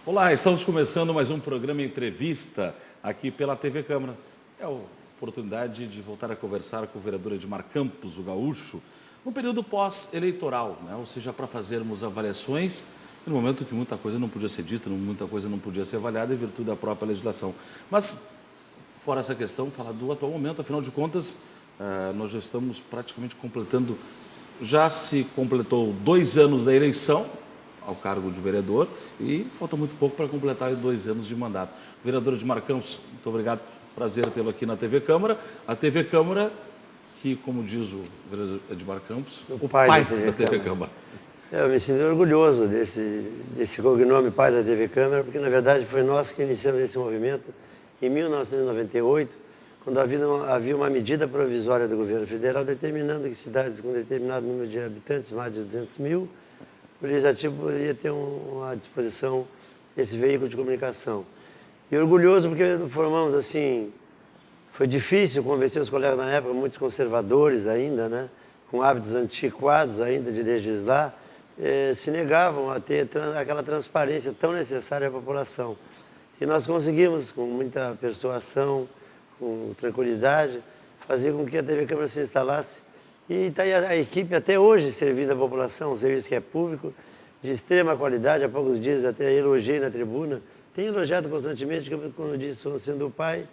Olá, estamos começando mais um programa Entrevista aqui pela TV Câmara. É a oportunidade de voltar a conversar com o vereador Edmar Campos, o gaúcho, no período pós-eleitoral, né? Ou seja, para fazermos avaliações no momento que muita coisa não podia ser dita, muita coisa não podia ser avaliada em virtude da própria legislação. Mas, fora essa questão, falar do atual momento, afinal de contas, nós já estamos praticamente completando, já se completou 2 anos da eleição ao cargo de vereador e falta muito pouco para completar 2 anos de mandato. Vereador Edmar Campos, muito obrigado, prazer tê-lo aqui na TV Câmara. A TV Câmara, que, como diz o vereador Edmar Campos, o pai da TV Câmara. Eu me sinto orgulhoso desse cognome pai da TV Câmara, porque na verdade foi nós que iniciamos esse movimento em 1998, quando havia uma medida provisória do governo federal determinando que cidades com determinado número de habitantes, mais de 200 mil, o legislativo poderia ter à disposição esse veículo de comunicação. E orgulhoso porque formamos assim, foi difícil convencer os colegas na época, muitos conservadores ainda, né, com hábitos antiquados ainda de legislar, se negavam a ter aquela transparência tão necessária à população. E nós conseguimos, com muita persuasão, com tranquilidade, fazer com que a TV Câmara se instalasse. E está aí a equipe até hoje servindo a população, um serviço que é público, de extrema qualidade. Há poucos dias até elogiei na tribuna. Tenho elogiado constantemente, como eu disse, sendo o pai,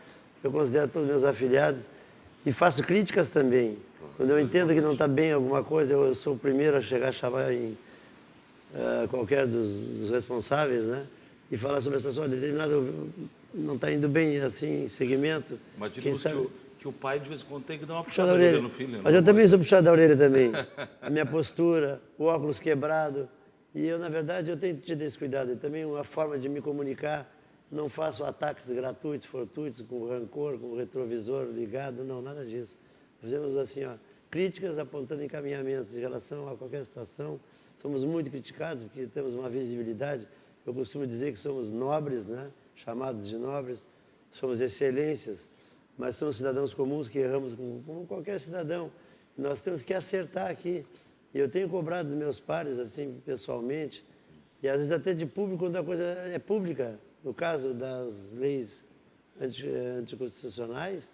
eu considero todos meus afiliados e faço críticas também. Quando eu entendo que não está bem alguma coisa, eu sou o primeiro a chegar a chamar em qualquer dos responsáveis, né? E falar sobre essa situação determinada, não está indo bem assim, segmento. Mas digamos que o pai de vez em quando tem que dar uma puxada da orelha no filho. Mas eu também sou puxado da orelha também. A minha postura, o óculos quebrado. E eu, na verdade, eu tenho tido esse cuidado. E também uma forma de me comunicar. Não faço ataques gratuitos, fortuitos, com rancor, com o retrovisor ligado. Não, nada disso. Fazemos assim, críticas apontando encaminhamentos em relação a qualquer situação. Somos muito criticados porque temos uma visibilidade. Eu costumo dizer que somos nobres, né? Chamados de nobres. Somos excelências. Mas somos cidadãos comuns que erramos como qualquer cidadão. Nós temos que acertar aqui. E eu tenho cobrado dos meus pares, assim, pessoalmente, e às vezes até de público, quando a coisa é pública. No caso das leis anticonstitucionais,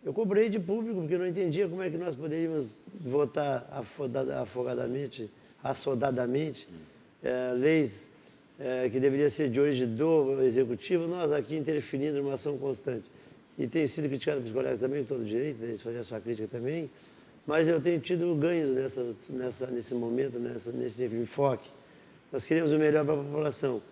eu cobrei de público, porque eu não entendia como é que nós poderíamos votar assodadamente, leis que deveriam ser de origem do executivo, nós aqui interferindo numa ação constante. E tenho sido criticado pelos colegas também, com todo direito, né, de fazer a sua crítica também, mas eu tenho tido ganhos nesse momento, nesse enfoque. Nós queremos o melhor para a população.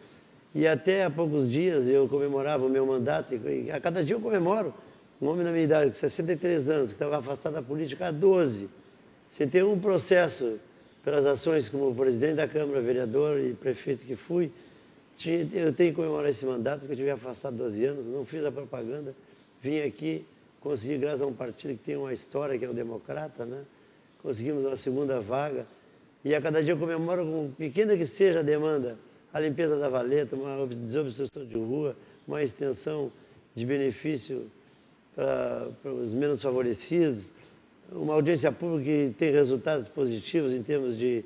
E até há poucos dias eu comemorava o meu mandato, e a cada dia eu comemoro. Um homem na minha idade, de 63 anos, que estava afastado da política há 12, sem ter um processo pelas ações como presidente da Câmara, vereador e prefeito que fui, eu tenho que comemorar esse mandato, porque eu tive afastado 12 anos, não fiz a propaganda. Vim aqui, consegui, graças a um partido que tem uma história, que é o Democrata, né? Conseguimos uma segunda vaga. E a cada dia eu comemoro, com pequena que seja a demanda, a limpeza da valeta, uma desobstrução de rua, uma extensão de benefício para os menos favorecidos, uma audiência pública que tem resultados positivos em termos de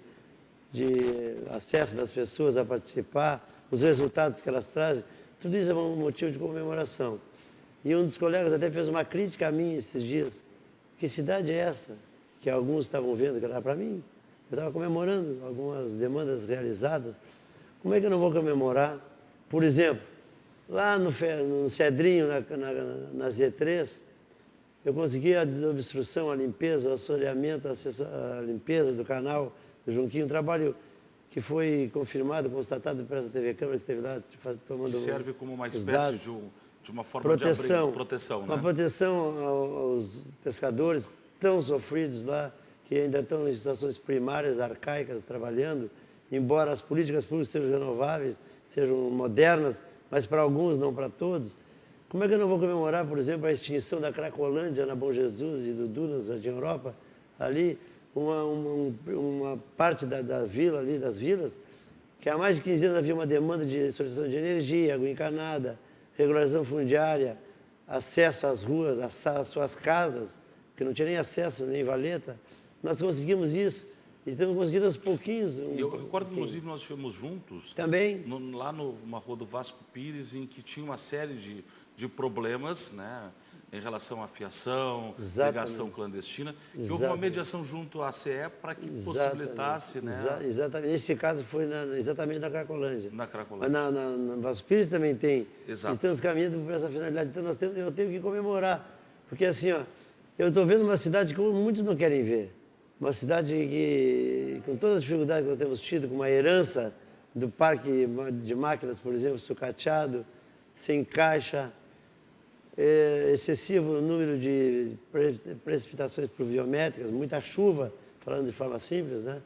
acesso das pessoas a participar, os resultados que elas trazem. Tudo isso é um motivo de comemoração. E um dos colegas até fez uma crítica a mim esses dias. Que cidade é essa? Que alguns estavam vendo que era para mim. Eu estava comemorando algumas demandas realizadas. Como é que eu não vou comemorar? Por exemplo, lá no Cedrinho, na Z3, eu consegui a desobstrução, a limpeza, o assoreamento, a limpeza do canal do Junquinho, um trabalho que foi confirmado, constatado pela TV Câmara, que esteve lá tomando os dados. Serve como uma espécie de uma forma de abrigo, proteção, né? Uma proteção aos pescadores tão sofridos lá, que ainda estão em situações primárias, arcaicas, trabalhando, embora as políticas públicas sejam renováveis, sejam modernas, mas para alguns, não para todos. Como é que eu não vou comemorar, por exemplo, a extinção da Cracolândia na Bom Jesus e do Dunas, na Europa, ali, uma parte da vila ali, das vilas, que há mais de 15 anos havia uma demanda de solicitação de energia, água encanada, regularização fundiária, acesso às ruas, às suas casas, que não tinha nem acesso, nem valeta. Nós conseguimos isso E estamos conseguindo aos pouquinhos. E eu recordo que, inclusive, nós estivemos juntos Também. lá numa rua do Vasco Pires, em que tinha uma série de problemas, né, em relação à fiação, ligação clandestina, que houve uma mediação junto à CE para que possibilitasse... Né, exatamente. Nesse caso foi exatamente na Cracolândia. Na Cracolândia. Mas na Vasco Pires também tem. Exato. E estamos caminhando para essa finalidade. Então eu tenho que comemorar. Porque assim, ó, eu estou vendo uma cidade que muitos não querem ver. Uma cidade que, com todas as dificuldades que nós temos tido, com uma herança do parque de máquinas, por exemplo, sucateado, sem caixa, excessivo número de precipitações pluviométricas, muita chuva, falando de forma simples, né?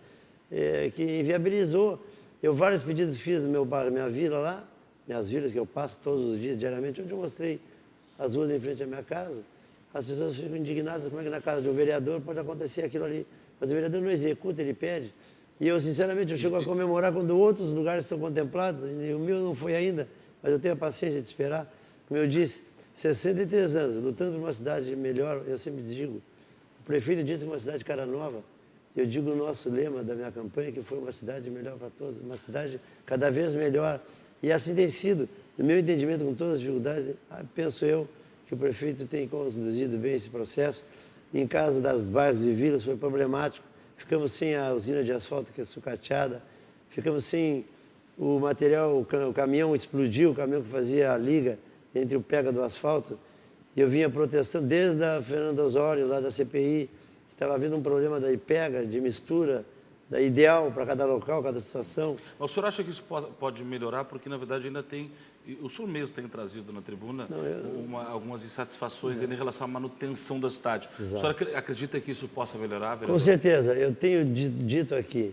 Que inviabilizou. Eu vários pedidos fiz no meu bairro, minha vila lá, minhas vilas que eu passo todos os dias, diariamente, onde eu mostrei as ruas em frente à minha casa. As pessoas ficam indignadas, como é que na casa de um vereador pode acontecer aquilo ali. Mas o vereador não executa, ele pede. E eu, sinceramente, eu chego a comemorar quando outros lugares são contemplados, e o meu não foi ainda, mas eu tenho a paciência de esperar. Como eu disse, 63 anos, lutando por uma cidade melhor, eu sempre digo, o prefeito disse que uma cidade cara nova, eu digo o nosso lema da minha campanha, que foi uma cidade melhor para todos, uma cidade cada vez melhor. E assim tem sido. No meu entendimento, com todas as dificuldades, penso eu que o prefeito tem conduzido bem esse processo. Em caso das bairros e vilas foi problemático. Ficamos sem a usina de asfalto que é sucateada, ficamos sem o material, o caminhão explodiu, o caminhão que fazia a liga entre o pega do asfalto. E eu vinha protestando desde a Fernando Osório, lá da CPI, que estava havendo um problema da pega, de mistura, da ideal para cada local, cada situação. Mas o senhor acha que isso pode melhorar? Porque, na verdade, ainda tem... O senhor mesmo tem trazido na tribuna algumas insatisfações em relação à manutenção da cidade. Exato. O senhor acredita que isso possa melhorar, vereador? Com certeza. Eu tenho dito aqui,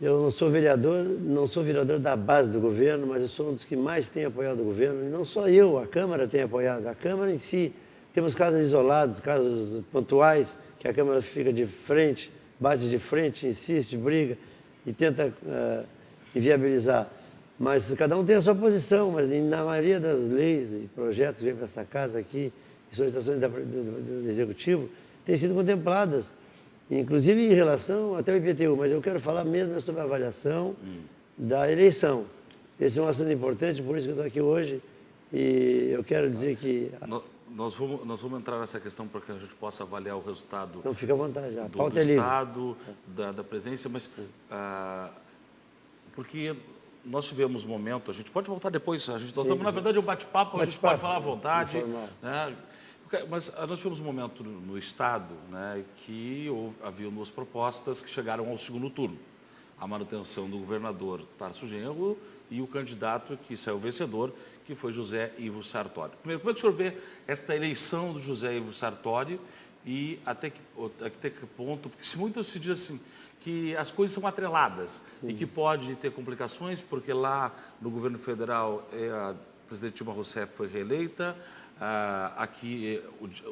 eu não sou vereador da base do governo, mas eu sou um dos que mais tem apoiado o governo. E não só eu, a Câmara tem apoiado. A Câmara em si, temos casos isolados, casos pontuais, que a Câmara fica de frente, bate de frente, insiste, briga e tenta inviabilizar. Mas cada um tem a sua posição, mas na maioria das leis e projetos que vêm para esta casa aqui, e solicitações do Executivo, têm sido contempladas, inclusive em relação até o IPTU, mas eu quero falar mesmo sobre a avaliação da eleição. Esse é um assunto importante, por isso que eu estou aqui hoje, e eu quero dizer que... Nós vamos entrar nessa questão para que a gente possa avaliar o resultado. Não, fica à vontade, já. Do Estado, da presença, mas porque nós tivemos um momento, a gente pode voltar depois, nós estamos, na verdade, um bate-papo, a gente pode falar à vontade, né? Mas nós tivemos um momento no Estado, né, que havia duas propostas que chegaram ao segundo turno. A manutenção do governador Tarso Genro e o candidato que saiu vencedor, que foi José Ivo Sartori. Primeiro, como é que o senhor vê esta eleição do José Ivo Sartori e até que ponto, porque muito se diz assim, que as coisas são atreladas e que pode ter complicações, porque lá no governo federal a presidente Dilma Rousseff foi reeleita, aqui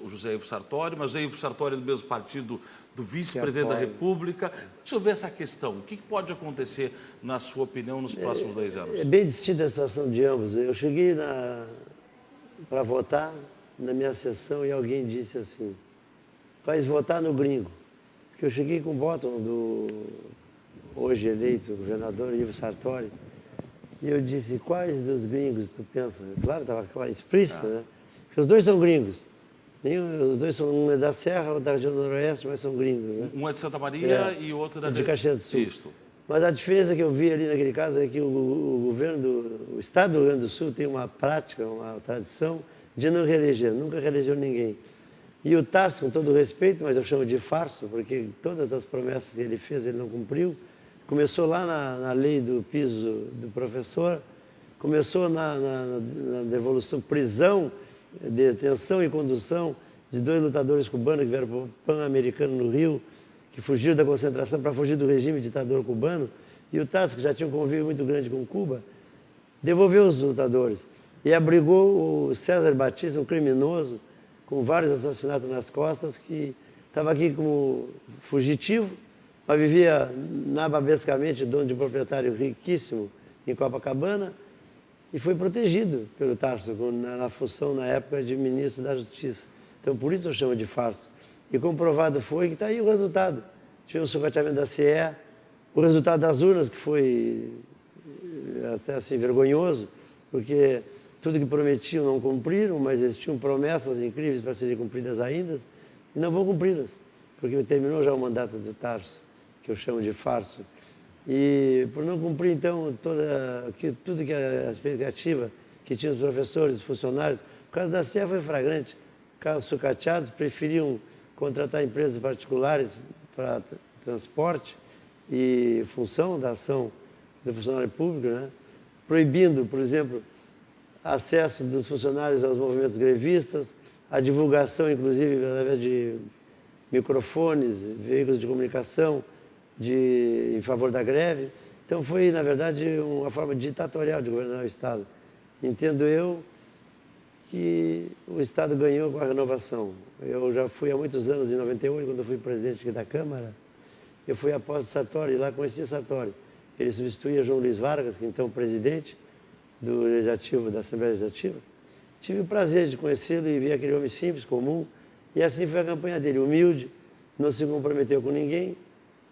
o José Ivo Sartori, mas o José Ivo Sartori é do mesmo partido do vice-presidente da República. Deixa eu ver essa questão. O que pode acontecer, na sua opinião, nos próximos 2 anos? É bem distinta a situação de ambos. Eu cheguei para votar na minha sessão e alguém disse assim, vai votar no gringo. Porque eu cheguei com o voto do hoje eleito governador Ivo Sartori e eu disse, quais dos gringos tu pensa? Claro, estava explícito, né? Porque os dois são gringos. Os dois são, um é da Serra, outro da região do Noroeste, mas são gringos. Né? Um é de Santa Maria e o outro de Caxias do Sul. Isto. Mas a diferença que eu vi ali naquele caso é que o Estado do Rio Grande do Sul tem uma prática, uma tradição de não reeleger, nunca reelegeu ninguém. E o Tarso, com todo o respeito, mas eu chamo de farso, porque todas as promessas que ele fez, ele não cumpriu. Começou lá na lei do piso do professor, começou na devolução, prisão, detenção e condução de 2 lutadores cubanos que vieram para o Pan-Americano no Rio, que fugiram da concentração para fugir do regime ditador cubano. E o Tarso, que já tinha um convívio muito grande com Cuba, devolveu os lutadores e abrigou o César Batista, um criminoso, com vários assassinatos nas costas, que estava aqui como fugitivo, mas vivia nababescamente, dono de um proprietário riquíssimo em Copacabana, e foi protegido pelo Tarso, na função, na época, de ministro da Justiça. Então, por isso eu chamo de farso. E comprovado foi que está aí o resultado. tivemos o sucateamento da CE, o resultado das urnas, que foi até assim vergonhoso, porque tudo que prometiam não cumpriram, mas eles tinham promessas incríveis para serem cumpridas ainda, e não vão cumpri-las, porque terminou já o mandato do Tarso, que eu chamo de farso. E por não cumprir, então, tudo que a expectativa que tinham os professores, os funcionários, o caso da CE foi flagrante. Carros sucateados preferiam contratar empresas particulares para transporte e função da ação do funcionário público, né? Proibindo, por exemplo, acesso dos funcionários aos movimentos grevistas, a divulgação, inclusive, através de microfones, veículos de comunicação em favor da greve. Então foi, na verdade, uma forma ditatorial de governar o Estado. Entendo eu que o Estado ganhou com a renovação. Eu já fui há muitos anos, em 98, quando eu fui presidente aqui da Câmara, eu fui após o Sartori, e lá conheci o Sartori. Ele substituía João Luiz Vargas, que então presidente do Legislativo, da Assembleia Legislativa. Tive o prazer de conhecê-lo e ver aquele homem simples, comum, e assim foi a campanha dele, humilde, não se comprometeu com ninguém,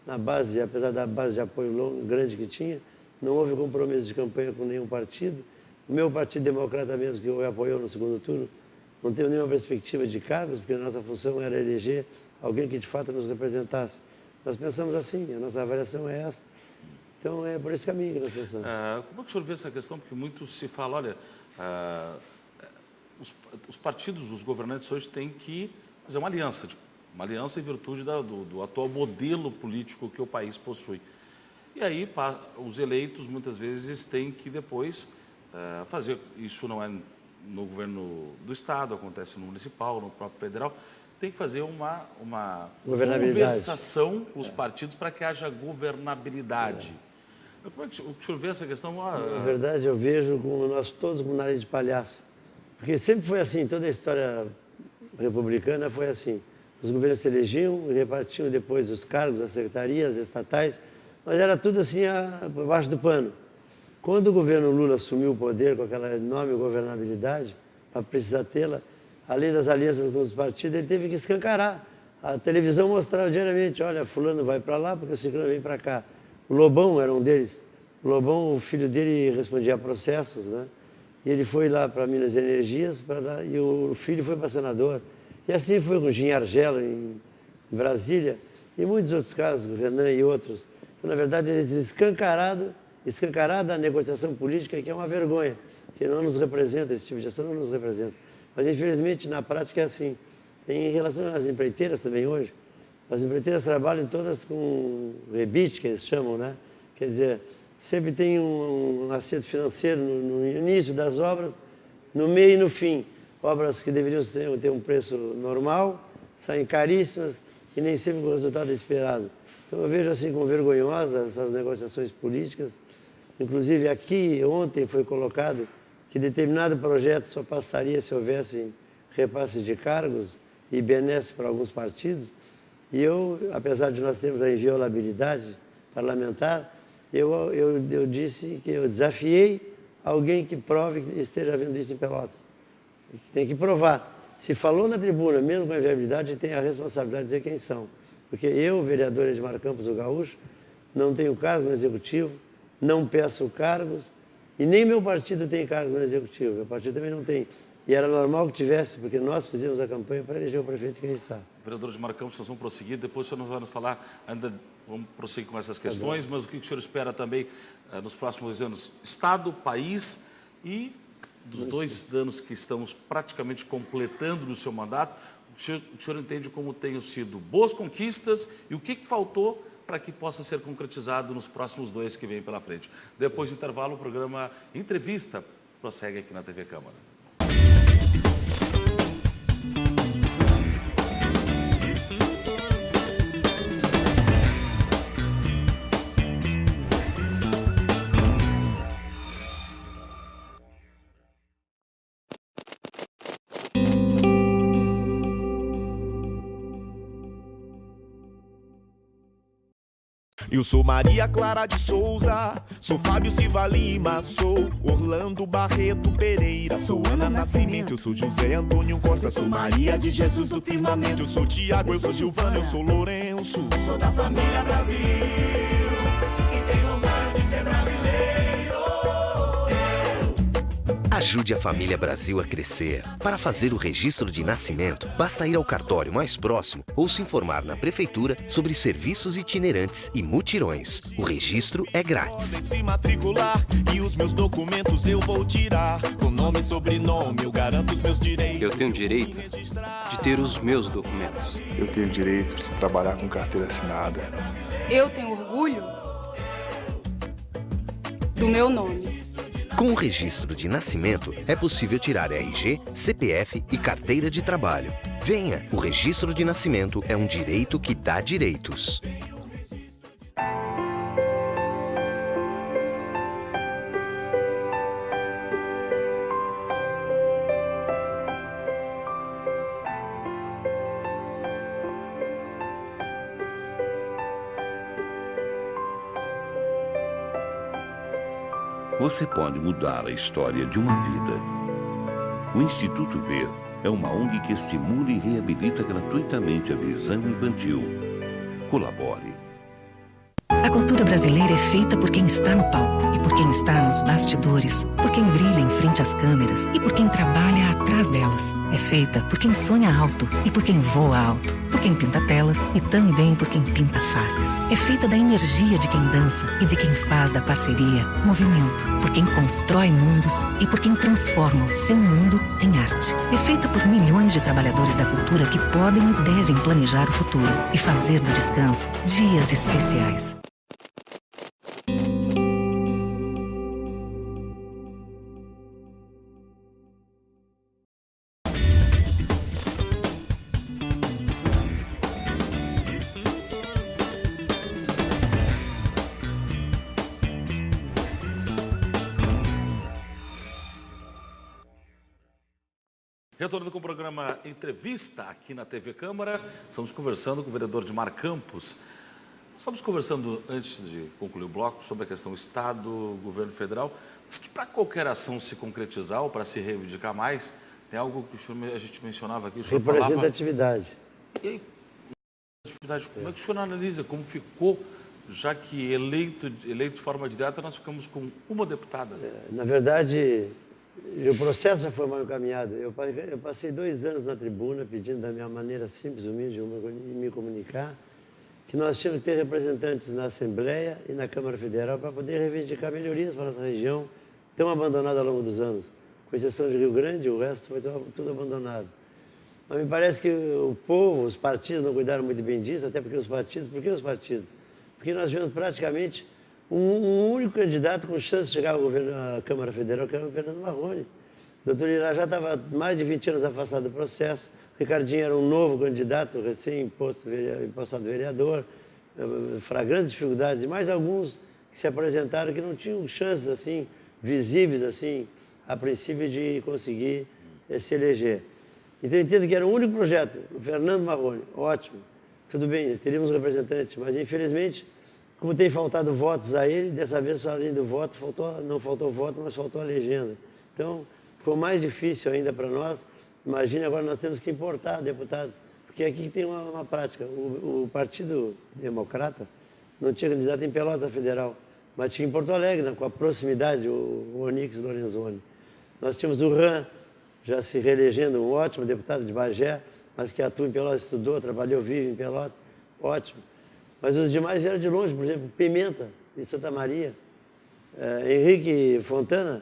na base, apesar da base de apoio grande que tinha, não houve compromisso de campanha com nenhum partido. O meu Partido Democrata mesmo, que o apoiou no segundo turno, não teve nenhuma perspectiva de cargos, porque a nossa função era eleger alguém que de fato nos representasse. Nós pensamos assim, a nossa avaliação é esta. Então é por esse caminho que nós pensamos. Como é que o senhor vê essa questão? Porque muito se fala, olha, os partidos, os governantes hoje têm que fazer uma aliança em virtude do atual modelo político que o país possui. E aí os eleitos muitas vezes têm que depois fazer, isso não é no governo do Estado, acontece no municipal, no próprio federal, tem que fazer uma conversação com os partidos para que haja governabilidade. Como é que o senhor vê essa questão? Na verdade, eu vejo nós todos com nariz de palhaço. Porque sempre foi assim, toda a história republicana foi assim. Os governos se elegiam e repartiam depois os cargos, as secretarias estatais, mas era tudo assim por baixo do pano. Quando o governo Lula assumiu o poder com aquela enorme governabilidade, para precisar tê-la, além das alianças com os partidos, ele teve que escancarar. A televisão mostrava diariamente, olha, fulano vai para lá porque o ciclano vem para cá. O Lobão era um deles. O Lobão, o filho dele respondia a processos, né? E ele foi lá para Minas Energias e o filho foi para senador. E assim foi com o Gin Argelo em Brasília e muitos outros casos, o Renan e outros. Então, na verdade, eles escancarada a negociação política, que é uma vergonha, que não nos representa, esse tipo de ação não nos representa. Mas, infelizmente, na prática é assim. Em relação às empreiteiras também hoje, as empreiteiras trabalham todas com rebite, que eles chamam, né? Quer dizer, sempre tem um acerto financeiro no início das obras, no meio e no fim. Obras que deveriam ter um preço normal, saem caríssimas e nem sempre com o resultado esperado. Então eu vejo assim como vergonhosas essas negociações políticas. Inclusive aqui ontem foi colocado que determinado projeto só passaria se houvesse repasse de cargos e benesse para alguns partidos. E eu, apesar de nós termos a inviolabilidade parlamentar, eu disse que eu desafiei alguém que prove que esteja vendo isso em Pelotas. Tem que provar. Se falou na tribuna, mesmo com a inviolabilidade, tem a responsabilidade de dizer quem são. Porque eu, vereador Edmar Campos do Gaúcho, não tenho cargo no Executivo, não peço cargos, e nem meu partido tem cargo no Executivo. Meu partido também não tem. E era normal que tivesse, porque nós fizemos a campanha para eleger o prefeito que aí está. Vereador Edmar Campos, nós vamos prosseguir, depois o senhor não vai nos falar, ainda vamos prosseguir com essas questões, mas o que o senhor espera também nos próximos anos? Estado, país e dos 2 anos que estamos praticamente completando no seu mandato, o senhor entende como tenham sido boas conquistas e o que faltou para que possa ser concretizado nos próximos 2 que vêm pela frente. Depois do intervalo, o programa Entrevista prossegue aqui na TV Câmara. Eu sou Maria Clara de Souza, sou Fábio Silva Lima, sou Orlando Barreto Pereira, sou Ana Nascimento, eu sou José Antônio Costa, sou Maria de Jesus do Firmamento, eu sou Tiago, eu sou Gilvana, eu sou Lourenço, sou da família Brasil e tenho orgulho de ser brasileiro. Ajude a família Brasil a crescer. Para fazer o registro de nascimento, basta ir ao cartório mais próximo ou se informar na prefeitura sobre serviços itinerantes e mutirões. O registro é grátis. Podem se matricular e os meus documentos eu vou tirar. Com nome e sobrenome eu garanto os meus direitos. Eu tenho direito de ter os meus documentos. Eu tenho direito de trabalhar com carteira assinada. Eu tenho orgulho do meu nome. Com o registro de nascimento, é possível tirar RG, CPF e carteira de trabalho. Venha! O registro de nascimento é um direito que dá direitos. Você pode mudar a história de uma vida. O Instituto Ver é uma ONG que estimula e reabilita gratuitamente a visão infantil. Colabore. A cultura brasileira é feita por quem está no palco e por quem está nos bastidores, por quem brilha em frente às câmeras e por quem trabalha atrás delas. É feita por quem sonha alto e por quem voa alto, por quem pinta telas e também por quem pinta faces. É feita da energia de quem dança e de quem faz da parceria movimento, por quem constrói mundos e por quem transforma o seu mundo em arte. É feita por milhões de trabalhadores da cultura que podem e devem planejar o futuro e fazer do descanso dias especiais. Retornando com o programa Entrevista aqui na TV Câmara, estamos conversando com o vereador Edmar Campos. Estamos conversando, antes de concluir o bloco, sobre a questão Estado, governo federal, mas que para qualquer ação se concretizar ou para se reivindicar mais, tem algo que a gente mencionava aqui, o senhor falava... Representatividade. E aí, como é que o senhor analisa como ficou, já que eleito de forma direta, nós ficamos com uma deputada? Na verdade... o processo já foi mal encaminhado. Eu passei 2 anos na tribuna pedindo da minha maneira simples, humilde de me comunicar que nós tínhamos que ter representantes na Assembleia e na Câmara Federal para poder reivindicar melhorias para a nossa região, tão abandonada ao longo dos anos. Com exceção de Rio Grande, o resto foi tudo abandonado. Mas me parece que o povo, os partidos não cuidaram muito bem disso, até porque os partidos... Por que os partidos? Porque nós tivemos praticamente um único candidato com chance de chegar ao governo, à Câmara Federal, que era o Fernando Marrone. O doutor Irajá estava mais de 20 anos afastado do processo. O Ricardinho era um novo candidato, recém-impostado vereador, flagrantes dificuldades, e mais alguns que se apresentaram que não tinham chances assim, visíveis assim, a princípio de conseguir se eleger. Então eu entendo que era o único projeto, o Fernando Marrone, ótimo, tudo bem, teríamos um representante, mas infelizmente, como tem faltado votos a ele, dessa vez, além do voto, não faltou voto, mas faltou a legenda. Então, ficou mais difícil ainda para nós. Imagine agora nós temos que importar deputados, porque aqui tem uma prática. O Partido Democrata não tinha candidato em Pelotas Federal, mas tinha em Porto Alegre, com a proximidade, o Onyx Lorenzoni. Nós tínhamos o RAM, já se reelegendo, um ótimo deputado de Bagé, mas que atua em Pelotas, estudou, trabalhou, vive em Pelotas, ótimo. Mas os demais vieram de longe, por exemplo, Pimenta, de Santa Maria, Henrique Fontana,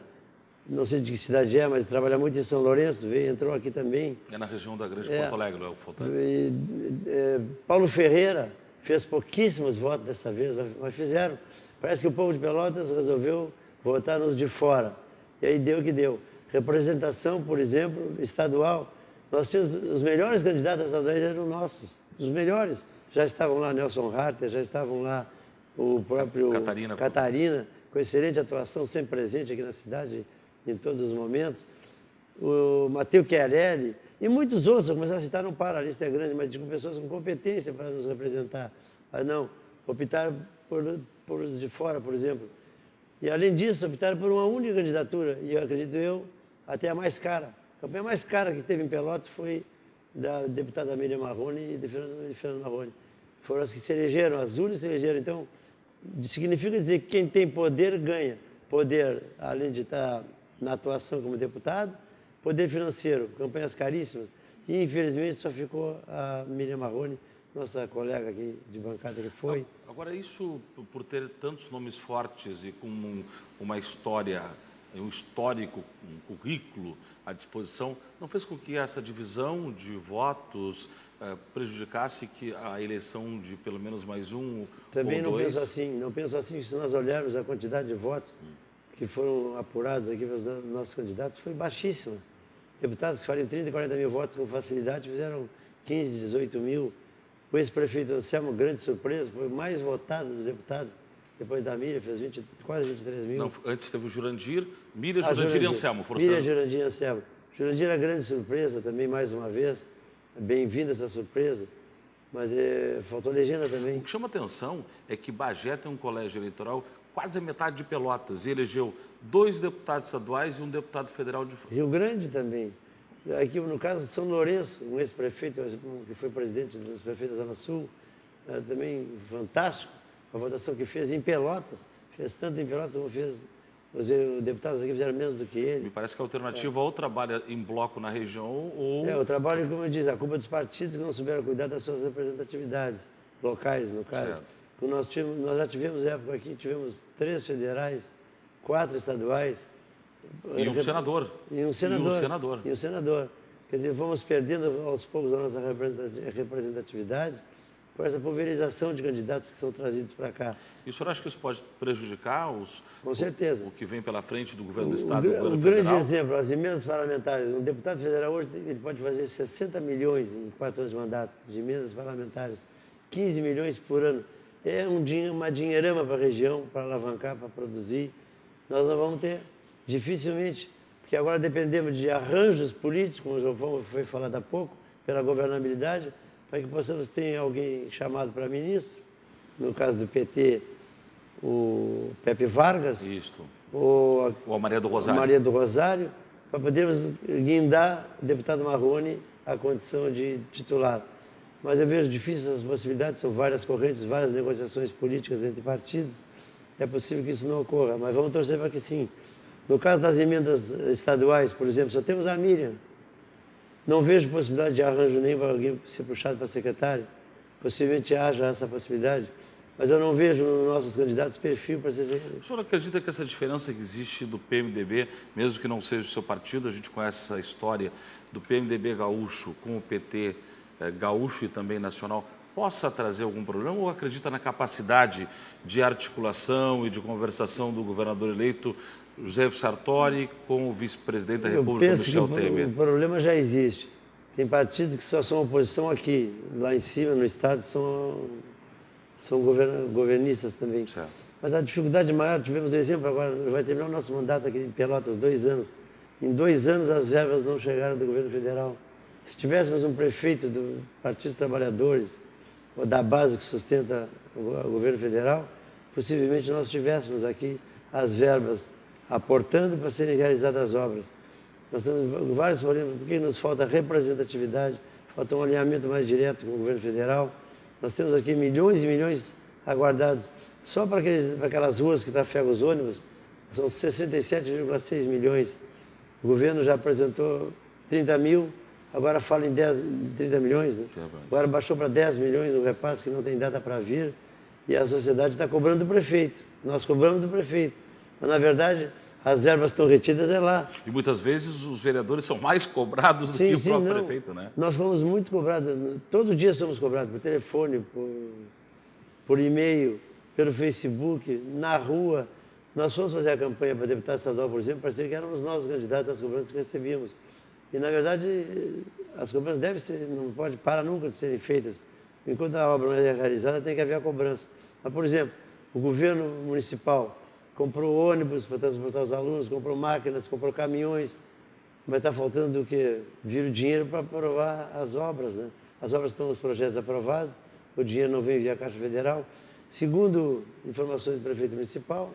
não sei de que cidade é, mas trabalha muito em São Lourenço, entrou aqui também. É na região da Grande Porto Alegre, é o Fontana. Paulo Ferreira fez pouquíssimos votos dessa vez, mas fizeram. Parece que o povo de Pelotas resolveu votar nos de fora. E aí deu o que deu. Representação, por exemplo, estadual. Nós tínhamos os melhores candidatos estaduais eram nossos, os melhores. Já estavam lá Nelson Harter, já estavam lá o próprio Catarina, com excelente atuação, sempre presente aqui na cidade, em todos os momentos. O Matheus Chiarelli e muitos outros, vou começar a citar, não para, a lista é grande, mas com pessoas com competência para nos representar. Mas não, optaram por os de fora, por exemplo. E, além disso, optaram por uma única candidatura, e eu acredito até a mais cara. A campanha mais cara que teve em Pelotas foi da deputada Miriam Marrone e de Fernando Marrone. Foram as que se elegeram, as únicas que se elegeram. Então, significa dizer que quem tem poder ganha. Poder, além de estar na atuação como deputado, poder financeiro, campanhas caríssimas. E, infelizmente, só ficou a Miriam Marrone, nossa colega aqui de bancada que foi. Agora, isso, por ter tantos nomes fortes e com uma história, um histórico, um currículo à disposição, não fez com que essa divisão de votos prejudicasse a eleição de pelo menos mais um Também ou não dois? penso assim. Não penso assim, se nós olharmos a quantidade de votos que foram apurados aqui pelos nossos candidatos, foi baixíssima. Deputados que fariam 30, 40 mil votos com facilidade fizeram 15, 18 mil. O ex-prefeito Anselmo, grande surpresa, foi o mais votado dos deputados. Depois da Miriam, fez quase 23 mil. Não, antes teve o Jurandir, Miriam, Jurandir e Anselmo. Foram Miriam, Jurandir e Anselmo. Jurandir é grande surpresa também, mais uma vez. Bem-vinda essa surpresa. Mas faltou legenda também. O que chama atenção é que Bagé tem um colégio eleitoral quase a metade de Pelotas e elegeu 2 deputados estaduais e um deputado federal de... Rio Grande também. Aqui, no caso de São Lourenço, um ex-prefeito, que foi presidente dos prefeitos da Zona Sul, também fantástico, a votação que fez em Pelotas, fez tanto em Pelotas como fez, os deputados aqui fizeram menos do que ele. Me parece que a alternativa ou trabalha em bloco na região ou... o trabalho, como eu disse, a culpa dos partidos que não souberam cuidar das suas representatividades locais, no caso. Certo. Nós já tivemos época aqui, tivemos 3 federais, 4 estaduais. E um senador. E um senador. Quer dizer, vamos perdendo aos poucos a nossa representatividade por essa pulverização de candidatos que são trazidos para cá. E o senhor acha que isso pode prejudicar Com certeza. o que vem pela frente do governo do Estado e do governo Um federal? grande exemplo, as emendas parlamentares. Um deputado federal hoje ele pode fazer 60 milhões em 4 anos de mandato de emendas parlamentares, 15 milhões por ano. É uma dinheirama para a região, para alavancar, para produzir. Nós não vamos ter, dificilmente, porque agora dependemos de arranjos políticos, como o João foi falado há pouco, pela governabilidade, para que possamos ter alguém chamado para ministro, no caso do PT, o Pepe Vargas, ou a Maria do Rosário. Maria do Rosário, para podermos guindar o deputado Marrone à condição de titular. Mas eu vejo difíceis as possibilidades, são várias correntes, várias negociações políticas entre partidos. É possível que isso não ocorra, mas vamos torcer para que sim. No caso das emendas estaduais, por exemplo, só temos a Miriam. Não vejo possibilidade de arranjo nem para alguém ser puxado para secretário. Possivelmente haja essa possibilidade, mas eu não vejo nos nossos candidatos perfil para ser secretário. O senhor acredita que essa diferença que existe do PMDB, mesmo que não seja o seu partido, a gente conhece essa história do PMDB gaúcho com o PT gaúcho e também nacional, possa trazer algum problema ou acredita na capacidade de articulação e de conversação do governador eleito José Sartori com o vice-presidente da República, Michel Temer? O problema já existe. Tem partidos que só são oposição aqui, lá em cima, no Estado, são governistas também. Certo. Mas a dificuldade maior, tivemos um exemplo agora, vai terminar o nosso mandato aqui em Pelotas, 2 anos. Em 2 anos as verbas não chegaram do governo federal. Se tivéssemos um prefeito do Partido dos Trabalhadores, ou da base que sustenta o governo federal, possivelmente nós tivéssemos aqui as verbas aportando para serem realizadas as obras. Nós temos vários problemas, porque nos falta representatividade, falta um alinhamento mais direto com o governo federal. Nós temos aqui milhões e milhões aguardados só para aquelas ruas que trafegam os ônibus, são 67,6 milhões. O governo já apresentou 30 mil, agora fala em 30 milhões, né? Agora baixou para 10 milhões o repasse que não tem data para vir e a sociedade está cobrando do prefeito. Nós cobramos do prefeito. Mas, na verdade, as verbas estão retidas lá. E muitas vezes os vereadores são mais cobrados do que o próprio prefeito, né? Nós fomos muito cobrados, todo dia somos cobrados por telefone, por e-mail, pelo Facebook, na rua. Nós fomos fazer a campanha para deputado estadual, por exemplo, parecia que éramos nós os candidatos às cobranças que recebíamos. E, na verdade, as cobranças devem ser, não pode parar nunca de serem feitas. Enquanto a obra não é realizada, tem que haver a cobrança. Mas, por exemplo, o governo municipal comprou ônibus para transportar os alunos, comprou máquinas, comprou caminhões, mas está faltando o quê? Vir o dinheiro para aprovar as obras, né? As obras estão nos projetos aprovados, o dinheiro não vem via Caixa Federal. Segundo informações do prefeito municipal,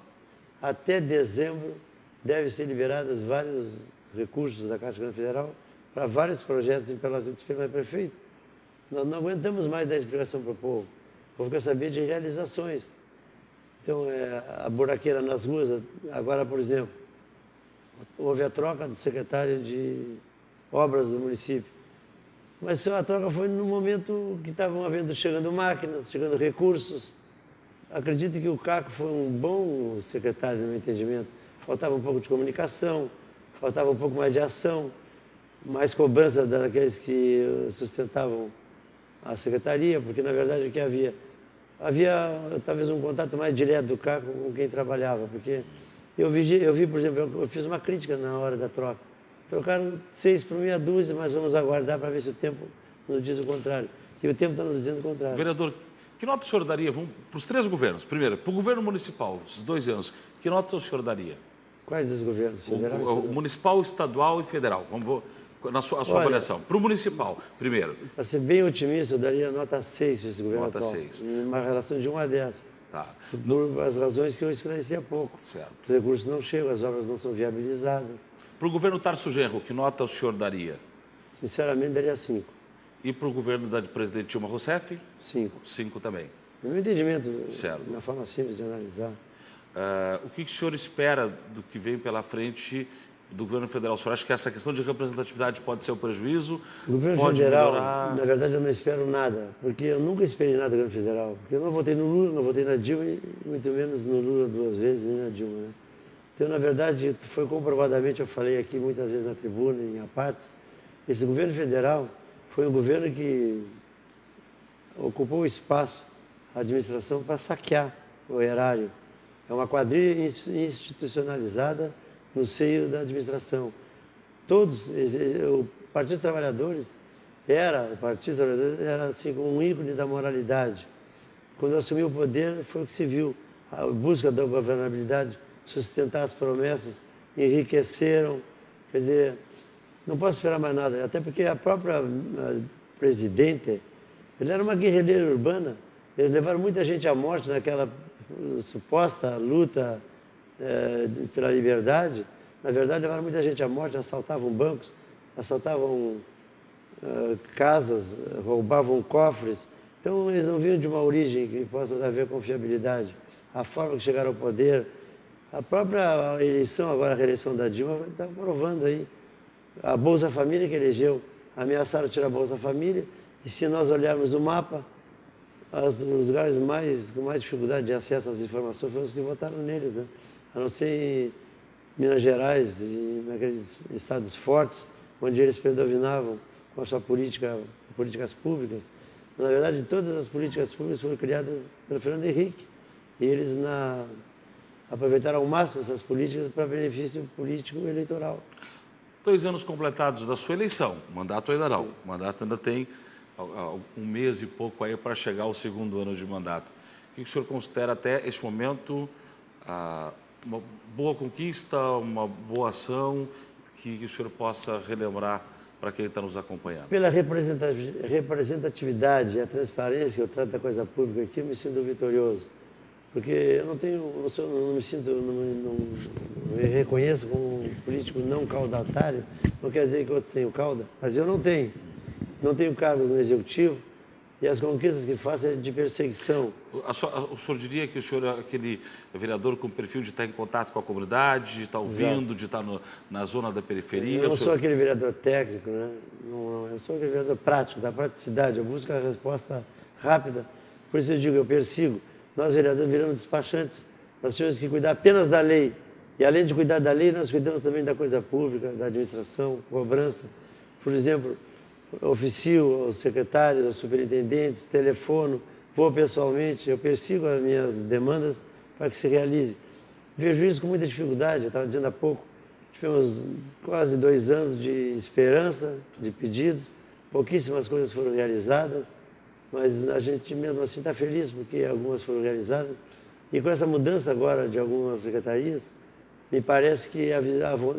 até dezembro devem ser liberados vários recursos da Caixa Econômica Federal para vários projetos em Pelotas. Eu disse, mas prefeito, nós não aguentamos mais dar explicação para o povo. O povo quer saber de realizações. Então, a buraqueira nas ruas, agora, por exemplo, houve a troca do secretário de obras do município. Mas a troca foi no momento que estavam chegando máquinas, chegando recursos. Acredito que o Caco foi um bom secretário, no meu entendimento. Faltava um pouco de comunicação, faltava um pouco mais de ação, mais cobrança daqueles que sustentavam a secretaria, porque, na verdade, o que havia talvez um contato mais direto do Caco com quem trabalhava, porque eu vi, por exemplo, eu fiz uma crítica na hora da troca. Trocaram 6 por meia dúzia, mas vamos aguardar para ver se o tempo nos diz o contrário. E o tempo está nos dizendo o contrário. Vereador, que nota o senhor daria para os 3 governos? Primeiro, para o governo municipal, esses 2 anos, que nota o senhor daria? Quais dos governos? Federal, O municipal, estadual e federal. A sua avaliação. Para o municipal, primeiro. Para ser bem otimista, eu daria nota 6 para esse governo Nota atual. 6. Uma relação de 1 a 10. Tá. Por as razões que eu esclareci há pouco. Certo. Os recursos não chegam, as obras não são viabilizadas. Para o governo Tarso Genro, que nota o senhor daria? Sinceramente, daria 5. E para o governo da presidente Dilma Rousseff? 5. 5 também. No meu entendimento, Certo. uma forma simples de analisar. O que o senhor espera do que vem pela frente do governo federal? O senhor acha que essa questão de representatividade pode ser um prejuízo? O governo pode federal, melhorar? na verdade, eu não espero nada, porque eu nunca esperei nada do governo federal. Porque eu não votei no Lula, não votei na Dilma, e muito menos no Lula 2 vezes, nem na Dilma. Né? Então, na verdade, foi comprovadamente, eu falei aqui muitas vezes na tribuna, em apartes, esse governo federal foi um governo que ocupou o espaço, a administração, para saquear o erário. É uma quadrilha institucionalizada no seio da administração. Todos, o Partido dos Trabalhadores era assim, como um ícone da moralidade. Quando assumiu o poder, foi o que se viu, a busca da governabilidade, sustentar as promessas, enriqueceram. Quer dizer, não posso esperar mais nada, até porque a própria presidente, ela era uma guerrilheira urbana. Eles levaram muita gente à morte naquela suposta luta pela liberdade. Na verdade, levaram muita gente à morte, assaltavam bancos, assaltavam casas, roubavam cofres. Então, eles não vinham de uma origem que possa haver confiabilidade. A forma que chegaram ao poder, a própria eleição, agora a reeleição da Dilma, está provando aí. A Bolsa Família que elegeu, ameaçaram tirar a Bolsa Família, e se nós olharmos o mapa, os lugares com mais dificuldade de acesso às informações foram os que votaram neles, né? A não ser em Minas Gerais e naqueles estados fortes, onde eles predominavam com a sua políticas públicas. Na verdade, todas as políticas públicas foram criadas pelo Fernando Henrique. E eles aproveitaram ao máximo essas políticas para benefício político e eleitoral. 2 anos completados da sua eleição, o mandato ainda não. O mandato ainda tem 1 mês e pouco aí para chegar ao 2º ano de mandato. O que o senhor considera até este momento uma boa conquista, uma boa ação que o senhor possa relembrar para quem está nos acompanhando? Pela representatividade e a transparência que eu trato da coisa pública aqui, eu me sinto vitorioso. Porque eu não me reconheço como um político não caudatário, não quer dizer que outros tenham cauda, mas eu não tenho. Não tenho cargos no executivo e as conquistas que faço é de perseguição. O senhor diria que o senhor é aquele vereador com perfil de estar em contato com a comunidade, de estar ouvindo, Exato. De estar na zona da periferia? Eu não sou aquele vereador técnico, né? Não, eu sou aquele vereador prático, da praticidade, eu busco a resposta rápida. Por isso eu digo, eu persigo. Nós, vereadores, viramos despachantes. Nós temos que cuidar apenas da lei. E, além de cuidar da lei, nós cuidamos também da coisa pública, da administração, cobrança. Por exemplo, oficio aos secretários, aos superintendentes, telefono, vou pessoalmente, eu persigo as minhas demandas para que se realize. Vejo isso com muita dificuldade, eu estava dizendo há pouco. Tivemos quase 2 anos de esperança, de pedidos, pouquíssimas coisas foram realizadas. Mas a gente mesmo assim está feliz porque algumas foram realizadas. E com essa mudança agora de algumas secretarias, me parece que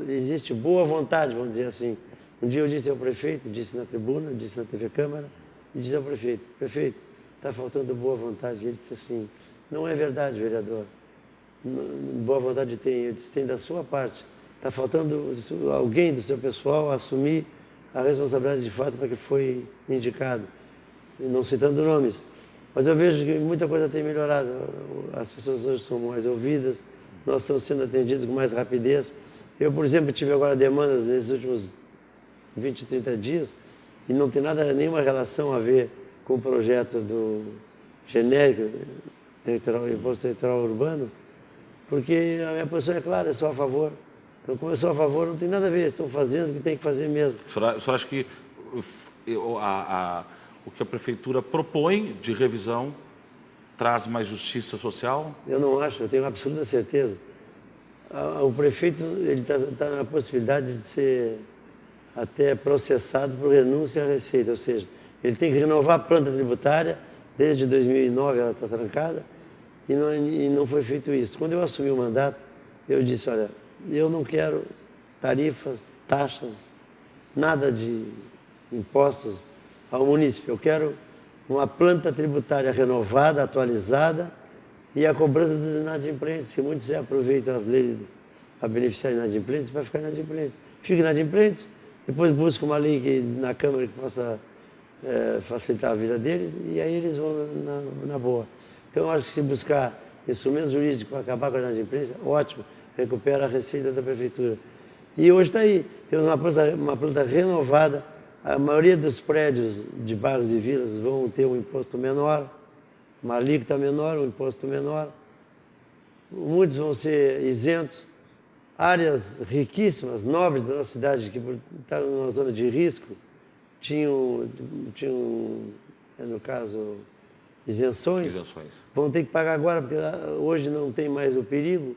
existe boa vontade, vamos dizer assim. Um dia eu disse ao prefeito, disse na tribuna, disse na TV Câmara, e disse ao prefeito, está faltando boa vontade. E ele disse assim, Não é verdade, vereador. Boa vontade tem da sua parte. Está faltando alguém do seu pessoal assumir a responsabilidade de fato para que foi indicado, não citando nomes. Mas eu vejo que muita coisa tem melhorado. As pessoas hoje são mais ouvidas, nós estamos sendo atendidos com mais rapidez. Eu, por exemplo, tive agora demandas nesses últimos 20, 30 dias e não tem nenhuma relação a ver com o projeto do genérico imposto eleitoral urbano, porque a minha posição é clara, eu sou a favor. Então, como eu sou a favor, não tem nada a ver, estão fazendo o que tem que fazer mesmo. O senhor acha que o que a Prefeitura propõe de revisão traz mais justiça social? Eu não acho, eu tenho absoluta certeza. O prefeito está na possibilidade de ser até processado por renúncia à receita, ou seja, ele tem que renovar a planta tributária, desde 2009 ela está trancada, e não foi feito isso. Quando eu assumi o mandato, eu disse, olha, eu não quero tarifas, taxas, nada de impostos ao município. Eu quero uma planta tributária renovada, atualizada e a cobrança dos inadimplentes, que muitos aproveitam as leis para beneficiar inadimplentes para ficar inadimplentes. Fica inadimplentes, depois busca uma lei na Câmara que possa facilitar a vida deles e aí eles vão na boa. Então eu acho que se buscar instrumentos jurídicos para acabar com a inadimplência, ótimo, recupera a receita da Prefeitura. E hoje está aí, temos uma planta renovada, a maioria dos prédios de bairros e vilas vão ter um imposto menor, uma alíquota menor, um imposto menor, muitos vão ser isentos, áreas riquíssimas, nobres da nossa cidade, que estavam numa zona de risco, tinham no caso, isenções, vão ter que pagar agora, porque hoje não tem mais o perigo,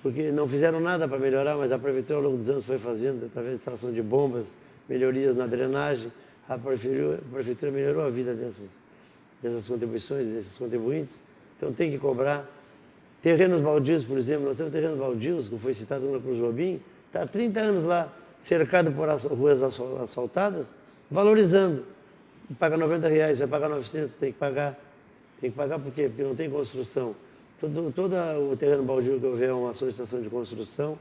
porque não fizeram nada para melhorar, mas a Prefeitura ao longo dos anos foi fazendo, através de instalação de bombas, melhorias na drenagem, a Prefeitura melhorou a vida dessas contribuições, desses contribuintes, então tem que cobrar. Terrenos baldios, por exemplo, nós temos terrenos baldios, como foi citado na Cruz Lobim, está há 30 anos lá, cercado por ruas asfaltadas, valorizando. Paga R$90, vai pagar 900, tem que pagar. Tem que pagar por quê? Porque não tem construção. Todo o terreno baldio que houver uma solicitação de construção,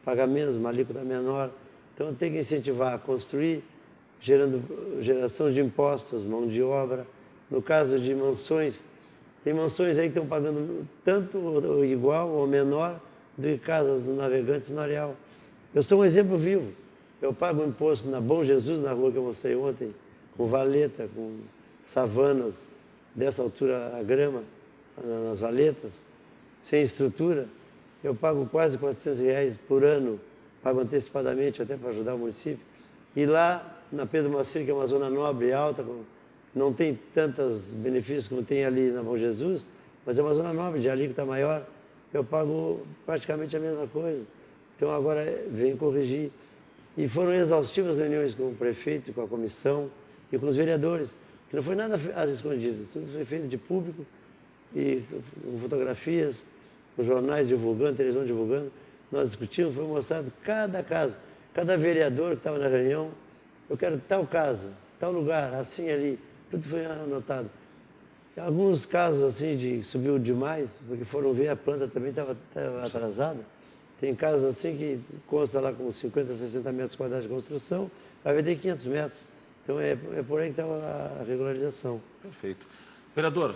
paga menos, uma alíquota menor. Então tem que incentivar a construir, geração de impostos, mão de obra. No caso de mansões, tem mansões aí que estão pagando tanto ou igual ou menor do que casas do Navegantes no Areal. Eu sou um exemplo vivo. Eu pago um imposto na Bom Jesus, na rua que eu mostrei ontem, com valeta, com savanas, dessa altura a grama, nas valetas, sem estrutura. Eu pago quase R$400 por ano, pago antecipadamente até para ajudar o município. E lá, na Pedro Moacir, que é uma zona nobre e alta, não tem tantos benefícios como tem ali na Bom Jesus, mas é uma zona nobre, de alíquota maior, eu pago praticamente a mesma coisa. Então agora vem corrigir. E foram exaustivas reuniões com o prefeito, com a comissão e com os vereadores, que não foi nada às escondidas, tudo foi feito de público e com fotografias, com jornais divulgando, televisão divulgando. Nós discutimos, foi mostrado cada caso, cada vereador que estava na reunião, eu quero tal casa, tal lugar, assim ali, tudo foi anotado. Alguns casos assim de subiu demais, porque foram ver a planta também estava atrasada. Tem casas assim que consta lá com 50, 60 metros quadrados de construção, vai vender 500 metros. Então é por aí que estava a regularização. Perfeito. Vereador,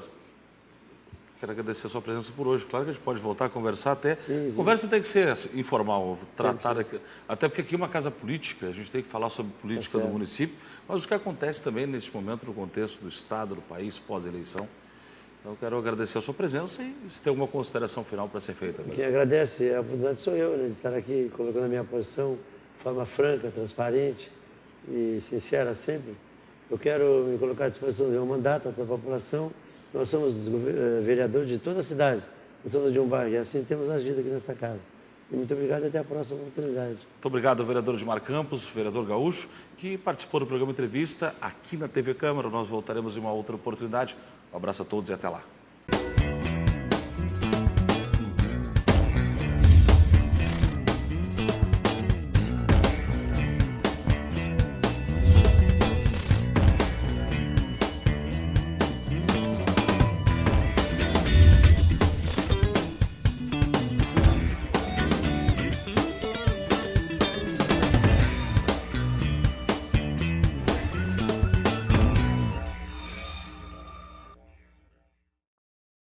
quero agradecer a sua presença por hoje. Claro que a gente pode voltar a conversar até. Sim. Conversa tem que ser informal, tratar aqui, até porque aqui é uma casa política, a gente tem que falar sobre política do município, mas o que acontece também neste momento no contexto do Estado, do país, pós-eleição. Então, eu quero agradecer a sua presença e se tem alguma consideração final para ser feita. Quem agradece a oportunidade sou eu, de estar aqui colocando a minha posição de forma franca, transparente e sincera sempre. Eu quero me colocar à disposição do meu mandato, a toda a população. Nós somos vereadores de toda a cidade, nós somos de um bairro e assim temos agido aqui nesta casa. E muito obrigado e até a próxima oportunidade. Muito obrigado ao vereador Edmar Campos, vereador gaúcho, que participou do programa Entrevista aqui na TV Câmara. Nós voltaremos em uma outra oportunidade. Um abraço a todos e até lá.